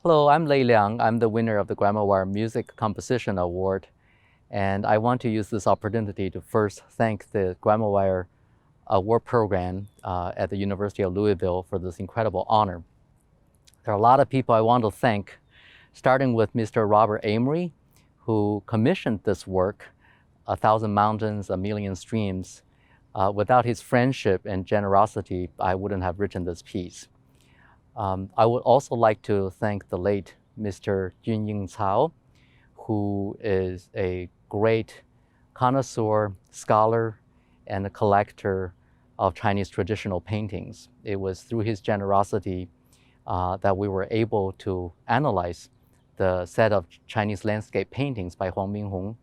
Hello, I'm Lei Liang. I'm the winner of the Grawemeyer Music Composition Award. And I want to use this opportunity to first thank the Grawemeyer Award Program at the University of Louisville for this incredible honor. There are a lot of people I want to thank, starting with Mr. Robert Amory, who commissioned this work, 1,000 Mountains, A Million Streams. Without his friendship and generosity, I wouldn't have written this piece. I would also like to thank the late Mr. Junying Cao, who is a great connoisseur, scholar, and a collector of Chinese traditional paintings. It was through his generosity that we were able to analyze the set of Chinese landscape paintings by Huang Minghong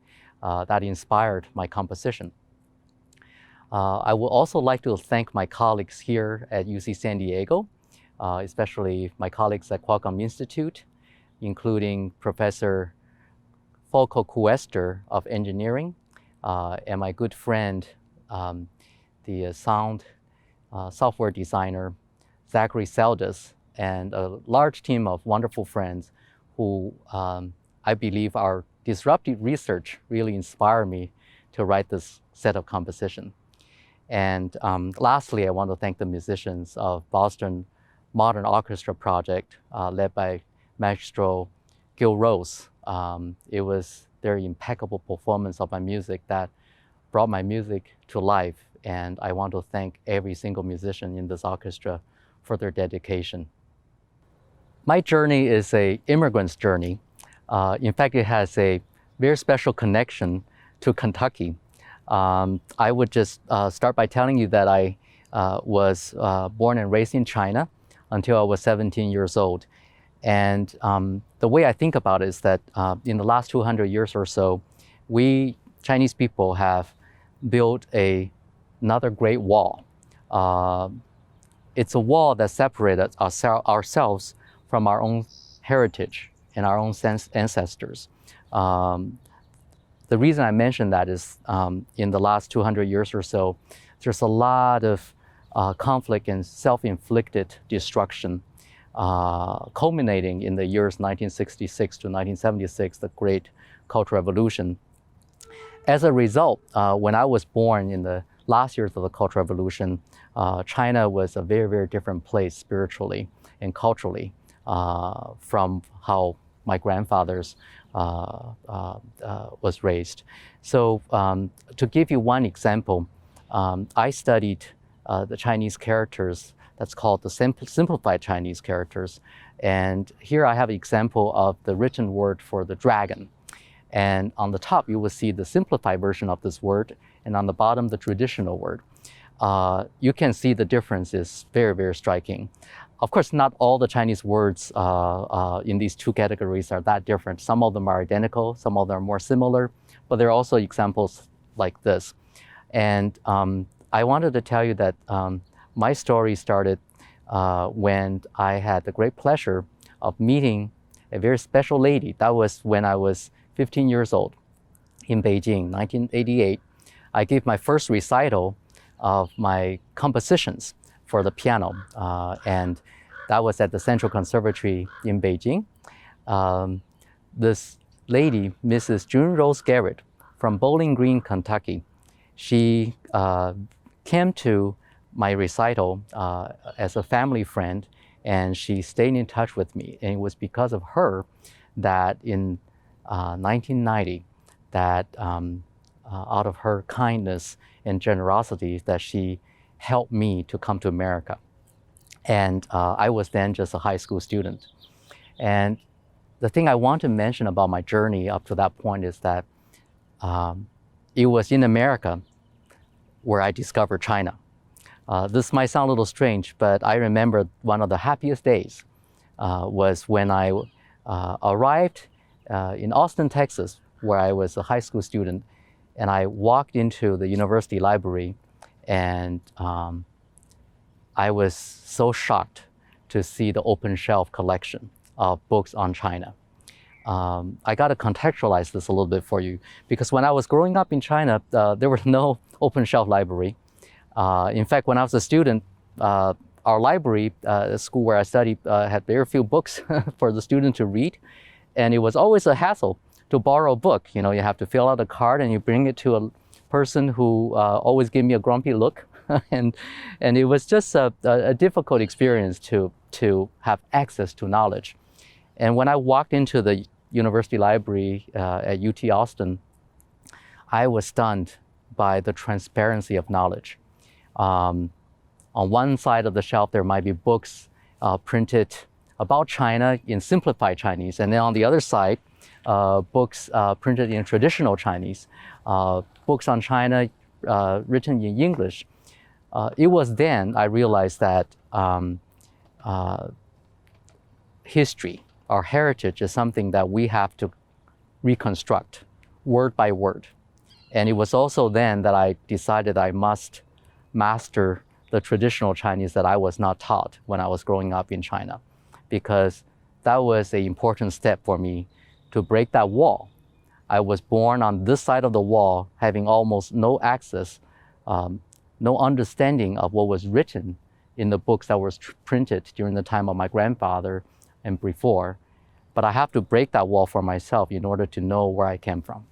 that inspired my composition. I would also like to thank my colleagues here at UC San Diego, especially my colleagues at Qualcomm Institute, including Professor Volko Kuester of Engineering, and my good friend, the sound software designer, Zachary Seldes, and a large team of wonderful friends who I believe our disruptive research really inspired me to write this set of composition. And lastly, I want to thank the musicians of Boston Modern Orchestra Project, led by Maestro Gil Rose. It was their impeccable performance of my music that brought my music to life, and I want to thank every single musician in this orchestra for their dedication. My journey is an immigrant's journey. In fact, it has a very special connection to Kentucky. I would just start by telling you that I was born and raised in China until I was 17 years old. And the way I think about it is that in the last 200 years or so, we Chinese people have built another great wall. It's a wall that separated ourselves from our own heritage and our own ancestors. The reason I mention that is in the last 200 years or so, there's a lot of conflict and self-inflicted destruction, culminating in the years 1966 to 1976, the Great Cultural Revolution. As a result, when I was born in the last years of the Cultural Revolution, China was a very, very different place spiritually and culturally from how my grandfather's was raised. So to give you one example, I studied the Chinese characters that's called the simplified Chinese characters. And here I have an example of the written word for the dragon. And on the top, you will see the simplified version of this word, and on the bottom, the traditional word. You can see the difference is very, very striking. Of course, not all the Chinese words in these two categories are that different. Some of them are identical, some of them are more similar, but there are also examples like this. And I wanted to tell you that my story started when I had the great pleasure of meeting a very special lady. That was when I was 15 years old in Beijing, 1988. I gave my first recital of my compositions for the piano, and that was at the Central Conservatory in Beijing. This lady, Mrs. Gil Rose from Bowling Green, Kentucky, she came to my recital as a family friend, and she stayed in touch with me. And it was because of her that in 1990, that out of her kindness and generosity, that she helped me to come to America. And I was then just a high school student. And the thing I want to mention about my journey up to that point is that it was in America where I discovered China. This might sound a little strange, but I remember one of the happiest days was when I arrived in Austin, Texas, where I was a high school student, and I walked into the university library, and I was so shocked to see the open shelf collection of books on China. I got to contextualize this a little bit for you, because when I was growing up in China, there was no open shelf library. In fact, when I was a student, our library, the school where I studied, had very few books for the student to read. And it was always a hassle to borrow a book. You have to fill out a card and you bring it to a person who always gave me a grumpy look. and it was just a difficult experience to have access to knowledge. And when I walked into the university library at UT Austin, I was stunned by the transparency of knowledge. On one side of the shelf, there might be books printed about China in simplified Chinese. And then on the other side, books printed in traditional Chinese, books on China written in English. It was then I realized that history, our heritage, is something that we have to reconstruct word by word. And it was also then that I decided I must master the traditional Chinese that I was not taught when I was growing up in China, because that was an important step for me to break that wall. I was born on this side of the wall, having almost no access, no understanding of what was written in the books that was printed during the time of my grandfather and before. But I have to break that wall for myself in order to know where I came from.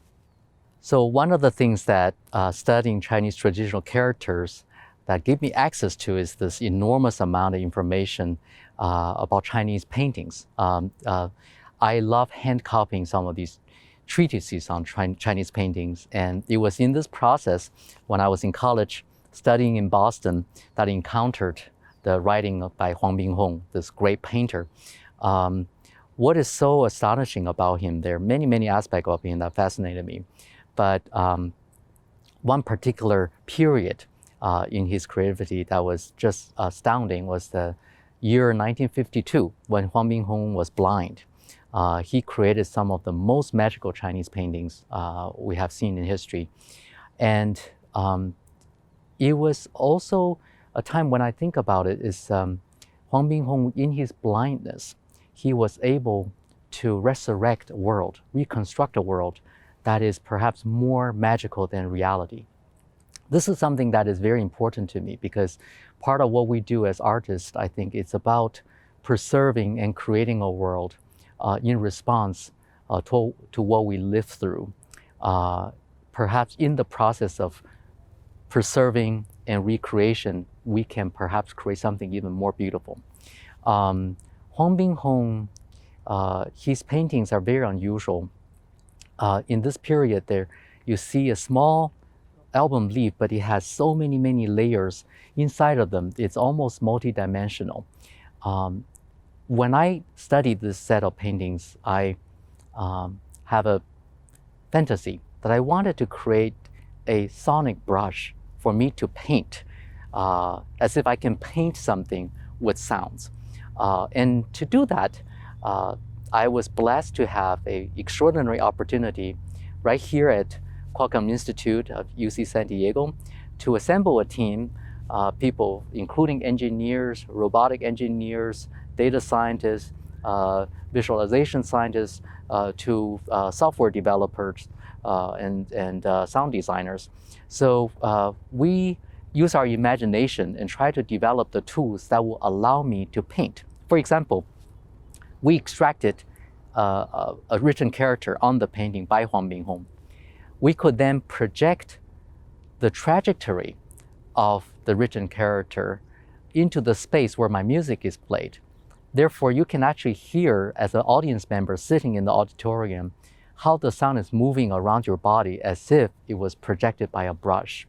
So one of the things that studying Chinese traditional characters that gave me access to is this enormous amount of information about Chinese paintings. I love hand copying some of these treatises on Chinese paintings. And it was in this process when I was in college studying in Boston that I encountered the writing by Huang Binghong, this great painter. What is so astonishing about him, there are many, many aspects of him that fascinated me. But one particular period in his creativity that was just astounding was the year 1952, when Huang Binghong was blind. He created some of the most magical Chinese paintings we have seen in history. And it was also a time when I think about it is Huang Binghong, in his blindness, he was able to resurrect a world, reconstruct a world that is perhaps more magical than reality. This is something that is very important to me because part of what we do as artists, I think, it's about preserving and creating a world in response to what we live through. Perhaps in the process of preserving and recreation, we can perhaps create something even more beautiful. Huang Binghong, his paintings are very unusual. In this period there, you see a small album leaf, but it has so many, many layers inside of them. It's almost multidimensional. When I studied this set of paintings, I have a fantasy that I wanted to create a sonic brush for me to paint, as if I can paint something with sounds. And to do that, I was blessed to have an extraordinary opportunity right here at Qualcomm Institute of UC San Diego to assemble a team, people including engineers, robotic engineers, data scientists, visualization scientists, to software developers and sound designers. So we use our imagination and try to develop the tools that will allow me to paint. For example, we extracted a written character on the painting by Huang Binghong. We could then project the trajectory of the written character into the space where my music is played. Therefore, you can actually hear, as an audience member sitting in the auditorium, how the sound is moving around your body as if it was projected by a brush.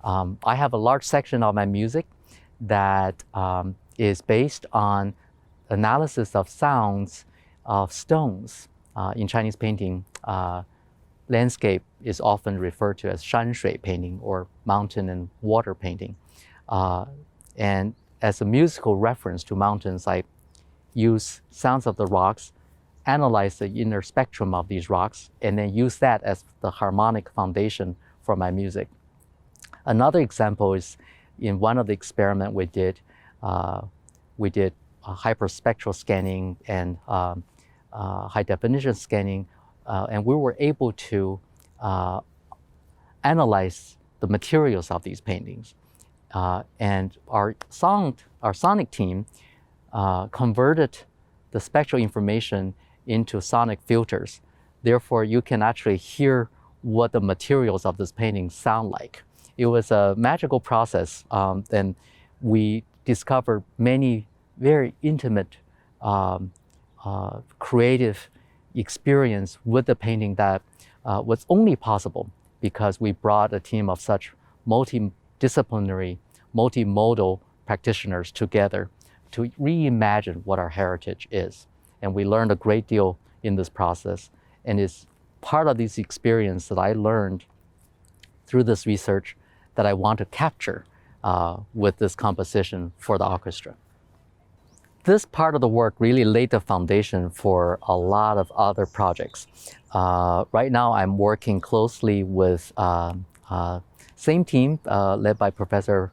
I have a large section of my music that is based on analysis of sounds of stones. In Chinese painting, landscape is often referred to as shanshui painting or mountain and water painting. And as a musical reference to mountains, I use sounds of the rocks, analyze the inner spectrum of these rocks, and then use that as the harmonic foundation for my music. Another example is in one of the experiments we did hyperspectral scanning and high definition scanning, and we were able to analyze the materials of these paintings. And our sound our sonic team converted the spectral information into sonic filters. Therefore, you can actually hear what the materials of this painting sound like. It was a magical process, and we discovered many very intimate, creative experience with the painting that was only possible because we brought a team of such multidisciplinary, multimodal practitioners together to reimagine what our heritage is. And we learned a great deal in this process. And it's part of this experience that I learned through this research that I want to capture with this composition for the orchestra. This part of the work really laid the foundation for a lot of other projects. Right now, I'm working closely with same team led by Professor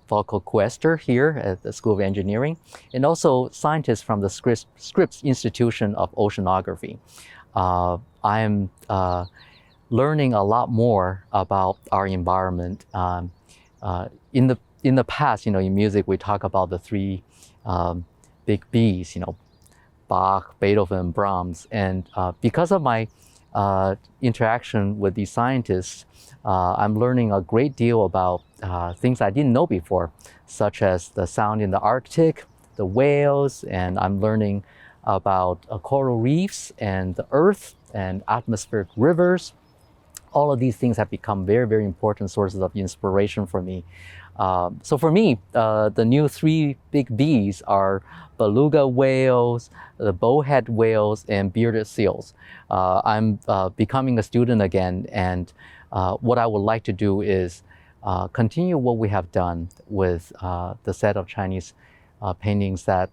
Volko here at the School of Engineering, and also scientists from the Scripps Institution of Oceanography. I am learning a lot more about our environment. In the past, in music, we talk about the three big Bs, Bach, Beethoven, Brahms, and because of my interaction with these scientists, I'm learning a great deal about things I didn't know before, such as the sound in the Arctic, the whales, and I'm learning about coral reefs and the earth and atmospheric rivers. All of these things have become very, very important sources of inspiration for me. So for me, the new three big Bs are beluga whales, the bowhead whales, and bearded seals. I'm becoming a student again, and what I would like to do is continue what we have done with the set of Chinese paintings, that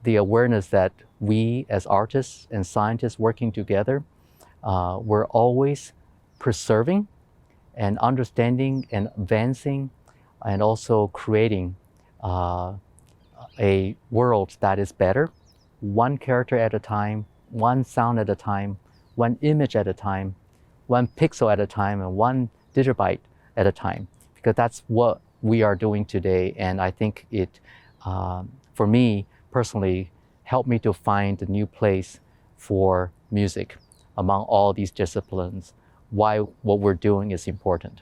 the awareness that we as artists and scientists working together, we're always preserving and understanding and advancing and also creating a world that is better, one character at a time, one sound at a time, one image at a time, one pixel at a time, and one digibyte at a time, because that's what we are doing today. And I think it, for me personally, helped me to find a new place for music among all these disciplines, why what we're doing is important.